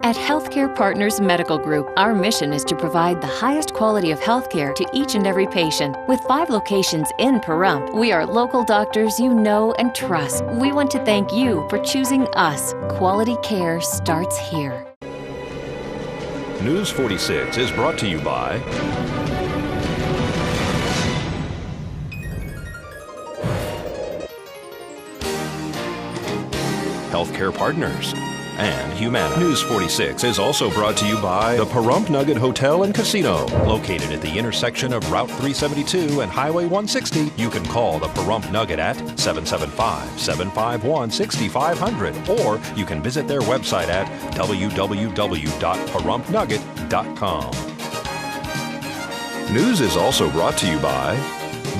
At Healthcare Partners Medical Group, our mission is to provide the highest quality of healthcare to each and every patient. With 5 locations in Pahrump, we are local doctors you know and trust. We want to thank you for choosing us. Quality care starts here. News 46 is brought to you by Healthcare Partners and Humana. News 46 is also brought to you by the Pahrump Nugget Hotel and Casino. Located at the intersection of Route 372 and Highway 160, you can call the Pahrump Nugget at 775-751-6500, or you can visit their website at www.pahrumpnugget.com. News is also brought to you by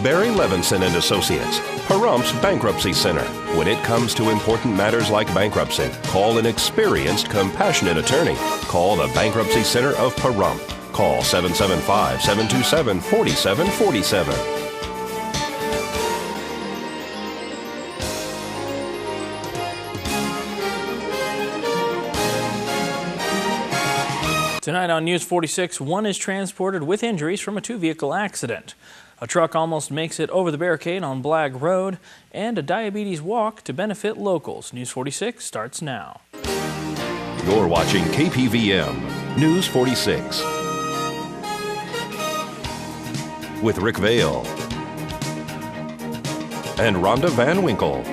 Barry Levinson and Associates, Pahrump's Bankruptcy Center. When it comes to important matters like bankruptcy, call an experienced, compassionate attorney. Call the Bankruptcy Center of Pahrump. Call 775-727-4747. Tonight on News 46, one is transported with injuries from a 2-vehicle accident. A truck almost makes it over the barricade on Blagg Road, and a diabetes walk to benefit locals. News 46 starts now. You're watching KPVM News 46 with Rick Vale and Rhonda Van Winkle.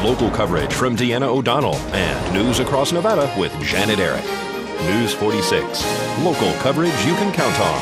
Local coverage from Deanna O'Donnell and news across Nevada with Janet Eric. News 46, local coverage you can count on.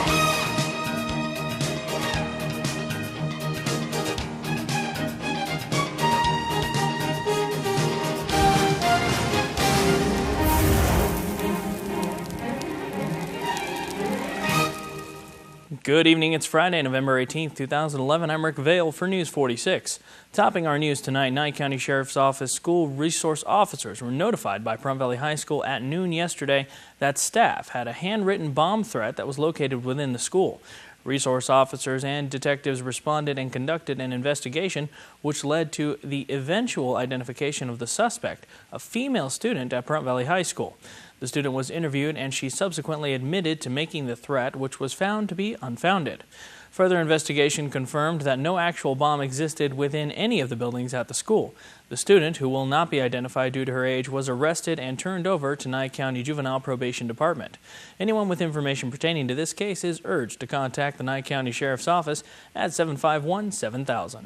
Good evening, it's Friday, November 18th, 2011. I'm Rick Vale for News 46. Topping our news tonight, Nye County Sheriff's Office school resource officers were notified by Pahrump Valley High School at noon yesterday that staff had a handwritten bomb threat that was located within the school. Resource officers and detectives responded and conducted an investigation which led to the eventual identification of the suspect, a female student at Pahrump Valley High School. The student was interviewed and she subsequently admitted to making the threat, which was found to be unfounded. Further investigation confirmed that no actual bomb existed within any of the buildings at the school. The student, who will not be identified due to her age, was arrested and turned over to Nye County Juvenile Probation Department. Anyone with information pertaining to this case is urged to contact the Nye County Sheriff's Office at 751-7000.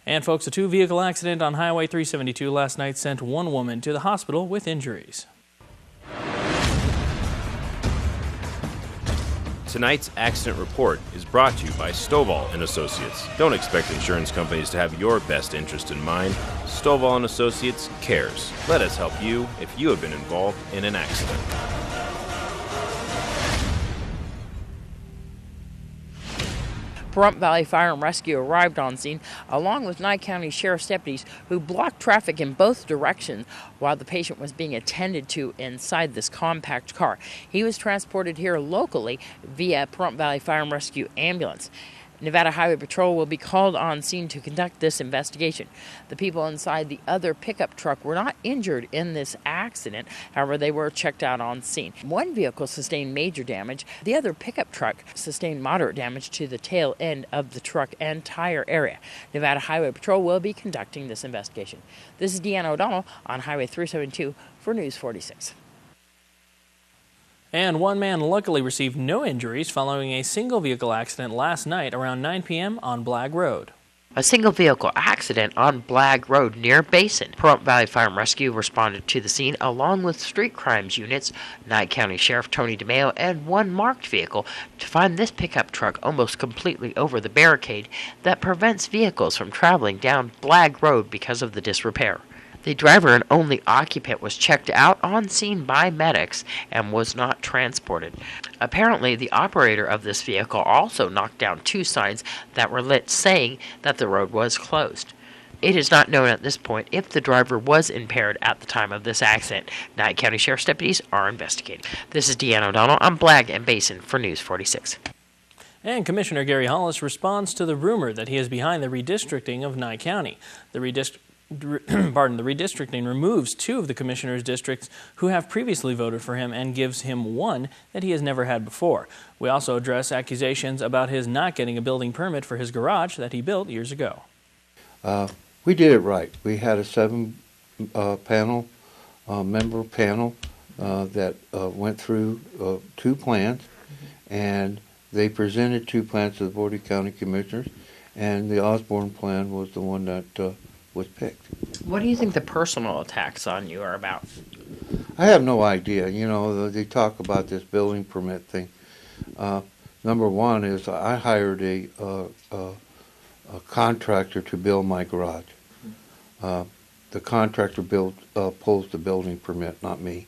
And folks, a 2-vehicle accident on Highway 372 last night sent one woman to the hospital with injuries. Tonight's accident report is brought to you by Stovall & Associates. Don't expect insurance companies to have your best interest in mind. Stovall & Associates cares. Let us help you if you have been involved in an accident. Pahrump Valley Fire and Rescue arrived on scene along with Nye County Sheriff's deputies who blocked traffic in both directions while the patient was being attended to inside this compact car. He was transported here locally via Pahrump Valley Fire and Rescue ambulance. Nevada Highway Patrol will be called on scene to conduct this investigation. The people inside the other pickup truck were not injured in this accident. However, they were checked out on scene. One vehicle sustained major damage. The other pickup truck sustained moderate damage to the tail end of the truck and tire area. Nevada Highway Patrol will be conducting this investigation. This is Deanna O'Donnell on Highway 372 for News 46. And one man luckily received no injuries following a single-vehicle accident last night around 9 p.m. on Blagg Road. A single-vehicle accident on Blagg Road near Basin. Pahrump Valley Fire and Rescue responded to the scene along with street crimes units, Nye County Sheriff Tony DeMeo, and one marked vehicle to find this pickup truck almost completely over the barricade that prevents vehicles from traveling down Blagg Road because of the disrepair. The driver and only occupant was checked out on scene by medics and was not transported. Apparently, the operator of this vehicle also knocked down 2 signs that were lit saying that the road was closed. It is not known at this point if the driver was impaired at the time of this accident. Nye County Sheriff's deputies are investigating. This is Deanna O'Donnell on Blagg and Basin for News 46. And Commissioner Gary Hollis responds to the rumor that he is behind the redistricting of Nye County. The the redistricting removes 2 of the commissioner's districts who have previously voted for him and gives him 1 that he has never had before. We also address accusations about his not getting a building permit for his garage that he built years ago. We did it right. We had a 7-member panel that went through 2 plans, and they presented 2 plans to the Board of County Commissioners, and the Osborne plan was the one that was picked. What do you think the personal attacks on you are about? I have no idea. You know, they talk about this building permit thing. Number one is I hired a contractor to build my garage. The contractor pulls the building permit, not me.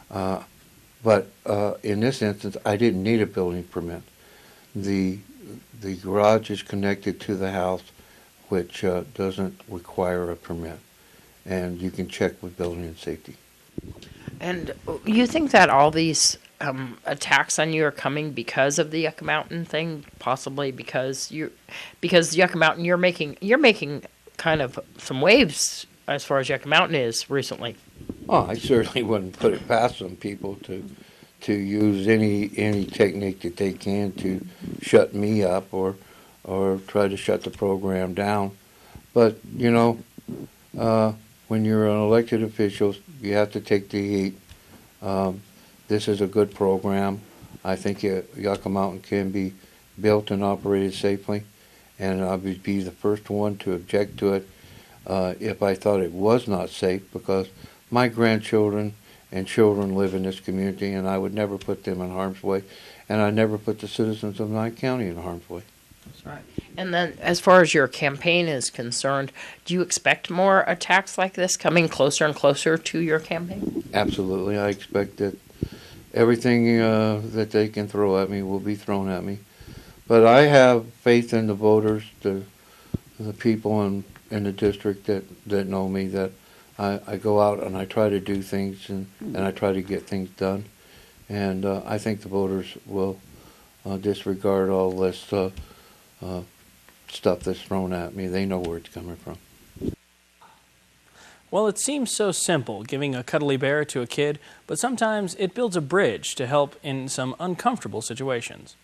But in this instance, I didn't need a building permit. The garage is connected to the house, which doesn't require a permit, and you can check with building and safety. And you think that all these attacks on you are coming because of the Yucca Mountain thing, possibly because Yucca Mountain, you're making kind of some waves as far as Yucca Mountain is recently. Oh, I certainly wouldn't put it past some people to use any technique that they can to shut me up or try to shut the program down. But, you know, when you're an elected official, you have to take the heat. This is a good program. I think Yucca Mountain can be built and operated safely, and I would be the first one to object to it if I thought it was not safe, because my grandchildren and children live in this community, and I would never put them in harm's way, and I never put the citizens of Nye County in harm's way. That's right. And then as far as your campaign is concerned, do you expect more attacks like this coming closer and closer to your campaign? Absolutely. I expect that everything that they can throw at me will be thrown at me. But I have faith in the voters, the people in the district that know me, that I go out and I try to do things and I try to get things done. And I think the voters will disregard all this stuff that's thrown at me. They know where it's coming from. Well, it seems so simple, giving a cuddly bear to a kid, but sometimes it builds a bridge to help in some uncomfortable situations.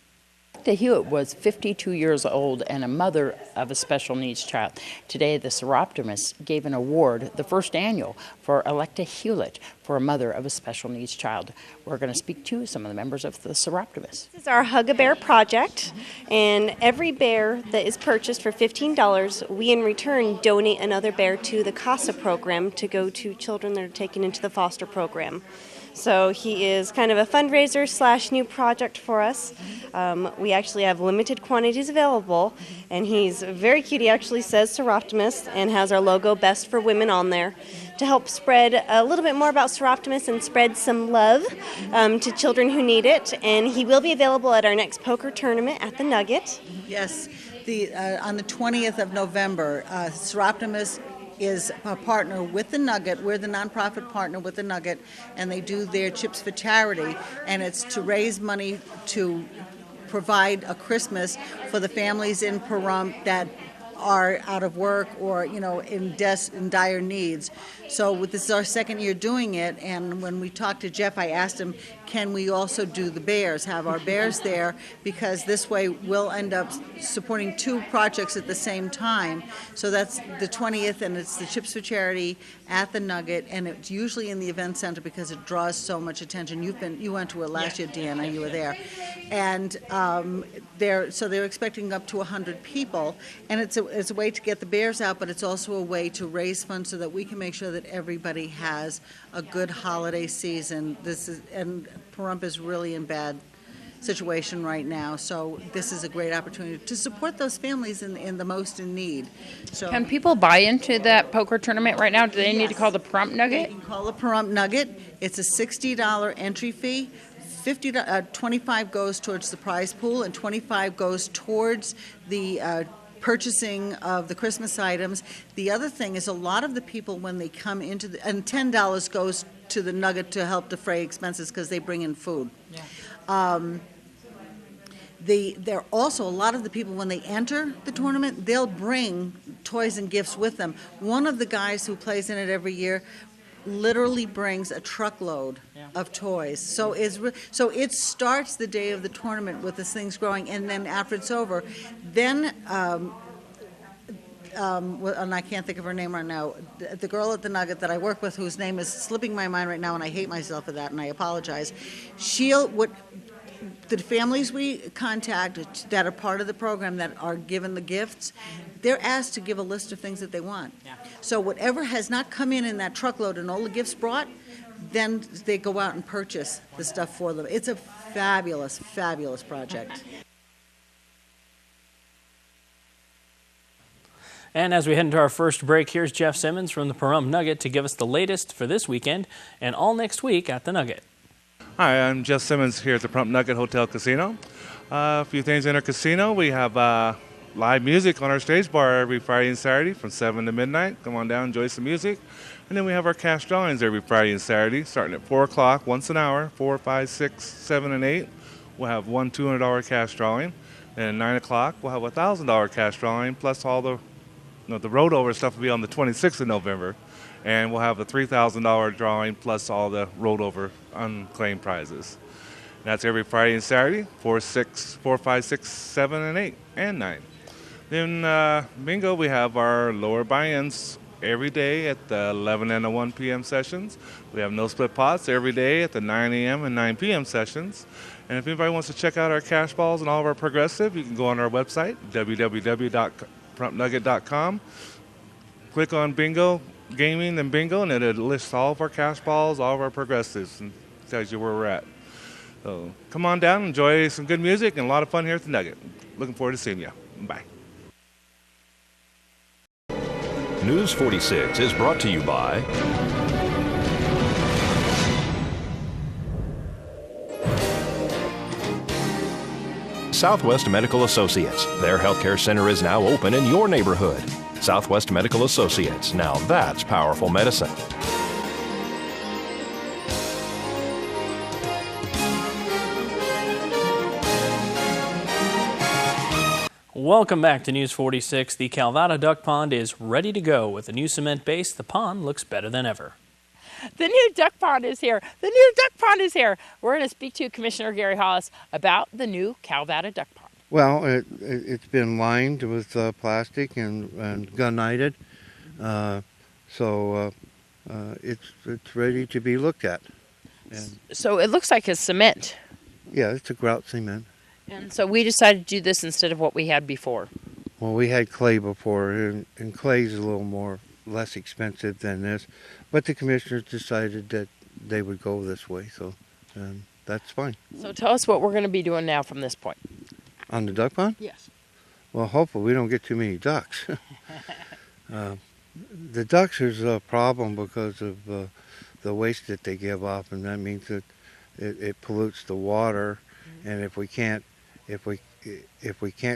Electa Hewitt was 52 years old and a mother of a special needs child. Today, the Seroptimists gave an award, the first annual, for Electa Hewitt for a mother of a special needs child. We're going to speak to some of the members of the Seroptimists. This is our Hug-A-Bear project, and every bear that is purchased for $15, we in return donate another bear to the CASA program to go to children that are taken into the foster program. So he is kind of a fundraiser / new project for us. We actually have limited quantities available, and he's very cute. He actually says Seroptimist and has our logo Best for Women on there to help spread a little bit more about Seroptimist and spread some love to children who need it. And he will be available at our next poker tournament at the Nugget. Yes, on the 20th of November, Seroptimist is a partner with the Nugget. We're the nonprofit partner with the Nugget, and they do their Chips for Charity, and it's to raise money to provide a Christmas for the families in Pahrump that are out of work or, you know, in dire needs. So this is our second year doing it, and when we talked to Jeff, I asked him, can we also do the bears, have our bears there, because this way we'll end up supporting 2 projects at the same time. So that's the 20th, and it's the Chips for Charity at the Nugget, and it's usually in the event center because it draws so much attention. You went to it last year, Deanna, you were there. And they're expecting up to 100 people, and it's a way to get the bears out, but it's also a way to raise funds so that we can make sure that everybody has a good holiday season. And Pahrump is really in bad situation right now, so this is a great opportunity to support those families in the most in need. So, can people buy into that poker tournament right now? Do they need to call the Pahrump Nugget? They can call the Pahrump Nugget. It's a $60 entry fee. 25 goes towards the prize pool, and 25 goes towards the purchasing of the Christmas items. The other thing is a lot of the people, when they come into and $10 goes to the Nugget to help defray expenses because they bring in food. Yeah. There are also a lot of the people, when they enter the tournament, they'll bring toys and gifts with them. One of the guys who plays in it every year literally brings a truckload of toys. So it starts the day of the tournament with the things growing, and then after it's over, then and I can't think of her name right now, the girl at the Nugget that I work with, whose name is slipping my mind right now, and I hate myself for that, and I apologize. The families we contact that are part of the program that are given the gifts, they're asked to give a list of things that they want. Yeah. So whatever has not come in that truckload and all the gifts brought, then they go out and purchase the stuff for them. It's a fabulous, fabulous project. And as we head into our first break, here's Jeff Simmons from the Pahrump Nugget to give us the latest for this weekend and all next week at the Nugget. Hi, I'm Jeff Simmons here at the Pahrump Nugget Hotel Casino. A few things in our casino. We have live music on our stage bar every Friday and Saturday from 7 to midnight. Come on down, enjoy some music. And then we have our cash drawings every Friday and Saturday, starting at 4 o'clock, once an hour, 4, 5, 6, 7, and 8. We'll have one $200 cash drawing. And at 9 o'clock, we'll have a $1,000 cash drawing, plus all the rollover stuff will be on the 26th of November. And we'll have a $3,000 drawing plus all the rollover unclaimed prizes. And that's every Friday and Saturday, 4, 5, 6, 7, and 8, and 9. Then bingo, we have our lower buy-ins every day at the 11 and the 1 p.m. sessions. We have no split pots every day at the 9 a.m. and 9 p.m. sessions. And if anybody wants to check out our cash balls and all of our progressive, you can go on our website, www.PahrumpNugget.com. Click on bingo, gaming, and bingo, and it lists all of our cash balls, all of our progressives, and tells you where we're at. So come on down, enjoy some good music, and a lot of fun here at the Nugget. Looking forward to seeing you. Bye. News 46 is brought to you by Southwest Medical Associates. Their healthcare center is now open in your neighborhood. Southwest Medical Associates. Now that's powerful medicine. Welcome back to News 46. The Calvada Duck Pond is ready to go. With a new cement base, the pond looks better than ever. The new duck pond is here. The new duck pond is here. We're going to speak to Commissioner Gary Hollis about the new Calvada duck pond. Well, it's been lined with plastic and gun-nighted, so it's ready to be looked at. And so it looks like it's cement. Yeah, it's a grout cement. And so we decided to do this instead of what we had before. Well, we had clay before, and clay's a little less expensive than this, but the commissioners decided that they would go this way, so that's fine. So tell us what we're going to be doing now from this point. On the duck pond? Yes. Well, hopefully we don't get too many ducks. The ducks is a problem because of the waste that they give off, and that means that it pollutes the water, and if we can't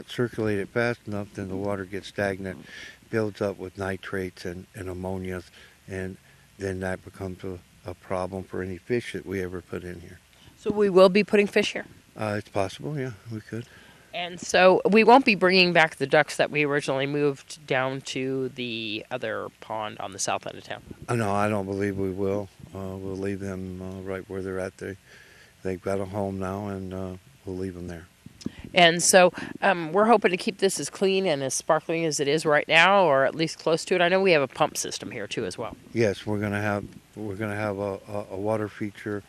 circulate it fast enough, then the water gets stagnant, builds up with nitrates and ammonia, and then that becomes a problem for any fish that we ever put in here. So we will be putting fish here? It's possible, yeah, we could. And so we won't be bringing back the ducks that we originally moved down to the other pond on the south end of town? No, I don't believe we will. We'll leave them right where they're at. They've got a home now, and we'll leave them there. And so we're hoping to keep this as clean and as sparkling as it is right now, or at least close to it. I know we have a pump system here too, as well. Yes, we're going to have a water feature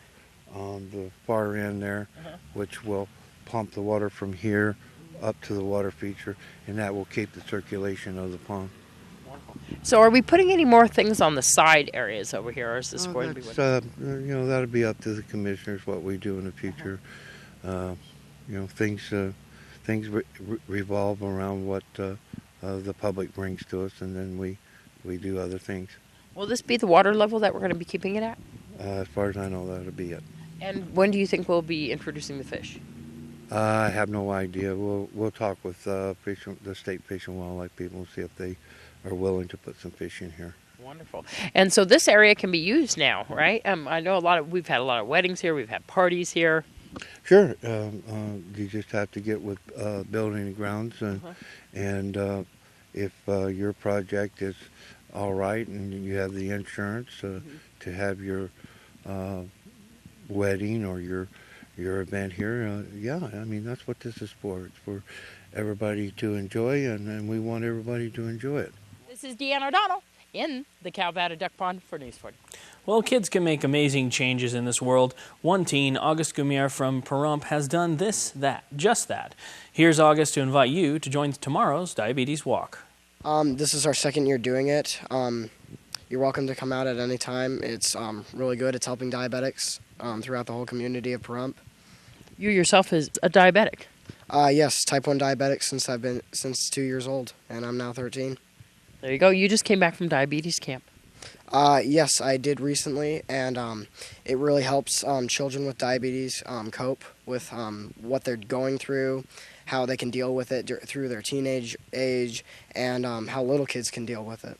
on the far end there, which will pump the water from here up to the water feature, and that will keep the circulation of the pond. So are we putting any more things on the side areas over here, or is this going to be that'll be up to the commissioners what we do in the future. Things revolve around what the public brings to us, and then we do other things. Will this be the water level that we're going to be keeping it at? As far as I know, that'll be it. And when do you think we'll be introducing the fish? I have no idea. We'll talk with the state fish and wildlife people and see if they are willing to put some fish in here. Wonderful. And so this area can be used now, right? I know we've had a lot of weddings here. We've had parties here. Sure. You just have to get with building and grounds, and if your project is all right and you have the insurance to have your wedding or your event here, yeah, I mean, that's what this is for. It's for everybody to enjoy, and we want everybody to enjoy it. This is Deanna O'Donnell in the Calvada Duck Pond for News 40. Well, kids can make amazing changes in this world. One teen, August Gumier from Pahrump, has done just that. Here's August to invite you to join tomorrow's Diabetes Walk. This is our second year doing it. You're welcome to come out at any time. It's really good. It's helping diabetics throughout the whole community of Pahrump. You yourself is a diabetic. Yes, type 1 diabetic since 2 years old, and I'm now 13. There you go. You just came back from diabetes camp. Yes, I did recently, and it really helps children with diabetes cope with what they're going through, how they can deal with it through their teenage age, and how little kids can deal with it.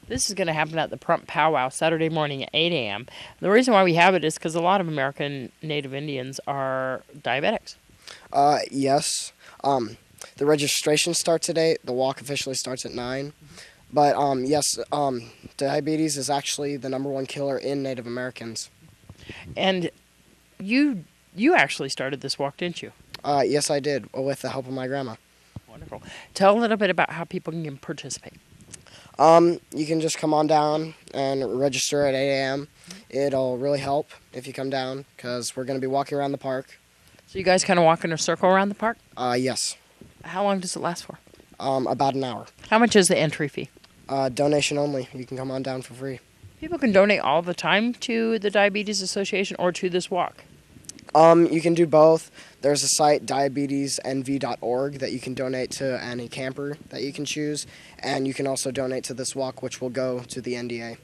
This is going to happen at the Pahrump Powwow Saturday morning at 8 a.m. The reason why we have it is because a lot of American Native Indians are diabetics. Yes. The registration starts at 8. The walk officially starts at 9. But yes, diabetes is actually the #1 killer in Native Americans. And you actually started this walk, didn't you? Yes, I did, with the help of my grandma. Wonderful. Tell a little bit about how people can participate. You can just come on down and register at 8 a.m. It'll really help if you come down because we're going to be walking around the park. So you guys kind of walk in a circle around the park? Yes. How long does it last for? About an hour. How much is the entry fee? Donation only. You can come on down for free. People can donate all the time to the Diabetes Association or to this walk? You can do both. There's a site, diabetesnv.org, that you can donate to any camper that you can choose. And you can also donate to this walk, which will go to the NDA.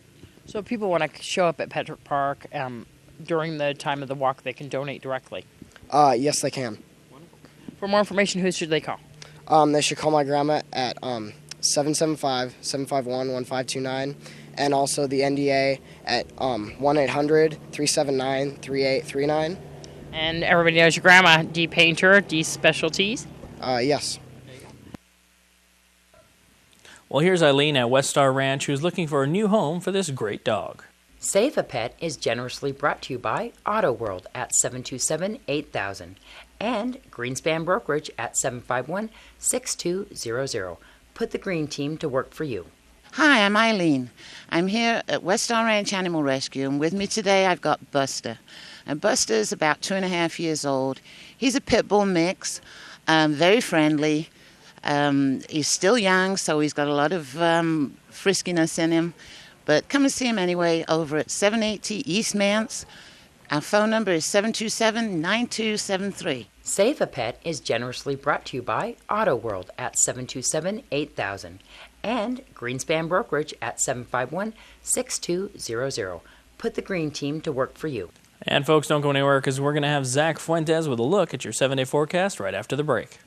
So if people want to show up at Petrick Park during the time of the walk, they can donate directly? Yes, they can. For more information, who should they call? They should call my grandma at 775-751-1529, and also the NDA at 1-800-379-3839. And everybody knows your grandma, D Painter, D Specialties? Yes. Well, here's Eileen at West Star Ranch, who's looking for a new home for this great dog. Save a Pet is generously brought to you by Auto World at 727-8000 and Greenspan Brokerage at 751-6200. Put the green team to work for you. Hi, I'm Eileen. I'm here at West Star Ranch Animal Rescue, and with me today I've got Buster. And Buster is about 2.5 years old. He's a pit bull mix, very friendly. He's still young, so he's got a lot of friskiness in him. But come and see him anyway over at 780 East Mance. Our phone number is 727-9273. Save a Pet is generously brought to you by Auto World at 727-8000 and Greenspan Brokerage at 751-6200. Put the green team to work for you. And folks, don't go anywhere because we're going to have Zach Fuentes with a look at your 7-day forecast right after the break.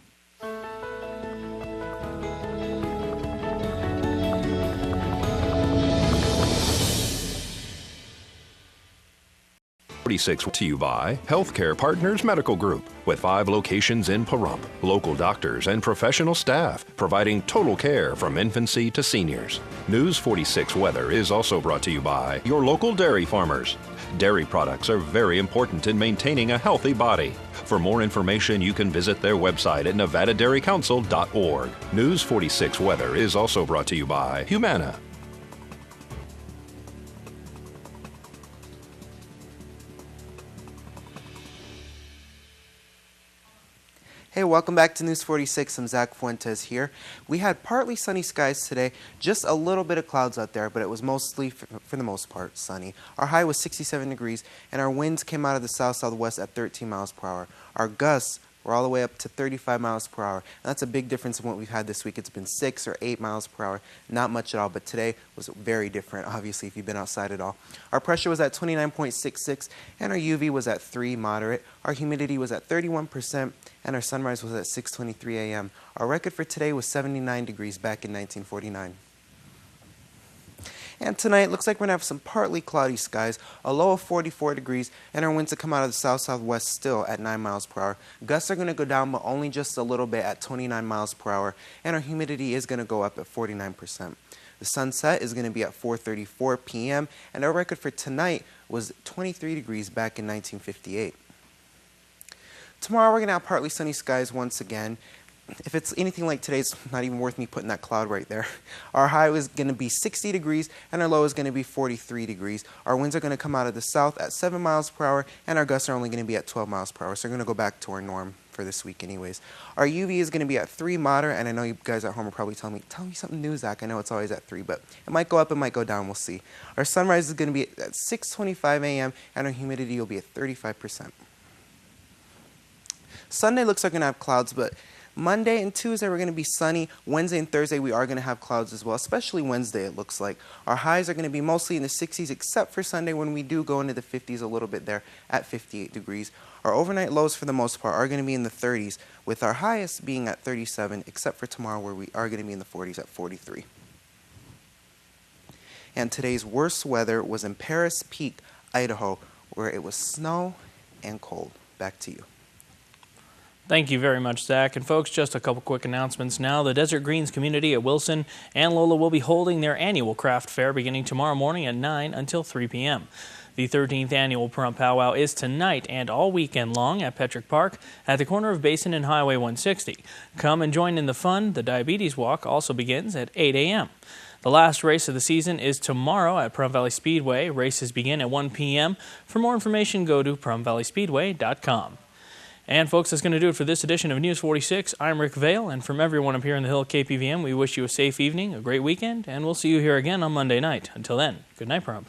46 to you by Healthcare Partners Medical Group, with 5 locations in Pahrump. Local doctors and professional staff providing total care from infancy to seniors. News 46 weather is also brought to you by your local dairy farmers. Dairy products are very important in maintaining a healthy body. For more information, you can visit their website at nevadadairycouncil.org. News 46 weather is also brought to you by Humana. Hey, welcome back to News 46. I'm Zach Fuentes here. We had partly sunny skies today, just a little bit of clouds out there, but it was mostly, for the most part, sunny. Our high was 67 degrees, and our winds came out of the south-southwest at 13 miles per hour. Our gusts were all the way up to 35 miles per hour, and that's a big difference from what we've had this week. It's been 6 or 8 miles per hour, not much at all, but today was very different, obviously, if you've been outside at all. Our pressure was at 29.66, and our UV was at 3, moderate. Our humidity was at 31%, and our sunrise was at 6:23 a.m. Our record for today was 79 degrees back in 1949. And tonight, looks like we're going to have some partly cloudy skies, a low of 44 degrees, and our winds to come out of the south-southwest still at 9 miles per hour. Gusts are going to go down, but only just a little bit at 29 miles per hour, and our humidity is going to go up at 49%. The sunset is going to be at 4:34 p.m., and our record for tonight was 23 degrees back in 1958. Tomorrow we're going to have partly sunny skies once again. If it's anything like today, it's not even worth me putting that cloud right there. Our high is going to be 60 degrees, and our low is going to be 43 degrees. Our winds are going to come out of the south at 7 miles per hour, and our gusts are only going to be at 12 miles per hour, so we're going to go back to our norm for this week anyways. Our UV is going to be at 3 moderate, and I know you guys at home are probably telling me, tell me something new, Zach. I know it's always at 3, but it might go up, it might go down, we'll see. Our sunrise is going to be at 6:25 a.m., and our humidity will be at 35%. Sunday looks like we're going to have clouds, but Monday and Tuesday we're going to be sunny. Wednesday and Thursday we are going to have clouds as well, especially Wednesday it looks like. Our highs are going to be mostly in the 60s except for Sunday when we do go into the 50s a little bit there at 58 degrees. Our overnight lows for the most part are going to be in the 30s with our highest being at 37 except for tomorrow where we are going to be in the 40s at 43. And today's worst weather was in Paris Peak, Idaho, where it was snow and cold. Back to you. Thank you very much, Zach. And folks, just a couple quick announcements now. The Desert Greens community at Wilson and Lola will be holding their annual craft fair beginning tomorrow morning at 9 until 3 p.m. The 13th annual Pahrump Powwow is tonight and all weekend long at Petrick Park at the corner of Basin and Highway 160. Come and join in the fun. The Diabetes Walk also begins at 8 a.m. The last race of the season is tomorrow at Pahrump Valley Speedway. Races begin at 1 p.m. For more information, go to PahrumPValleySpeedway.com. And folks, that's going to do it for this edition of News 46. I'm Rick Vale, and from everyone up here in the Hill at KPVM, we wish you a safe evening, a great weekend, and we'll see you here again on Monday night. Until then, good night, Pahrump.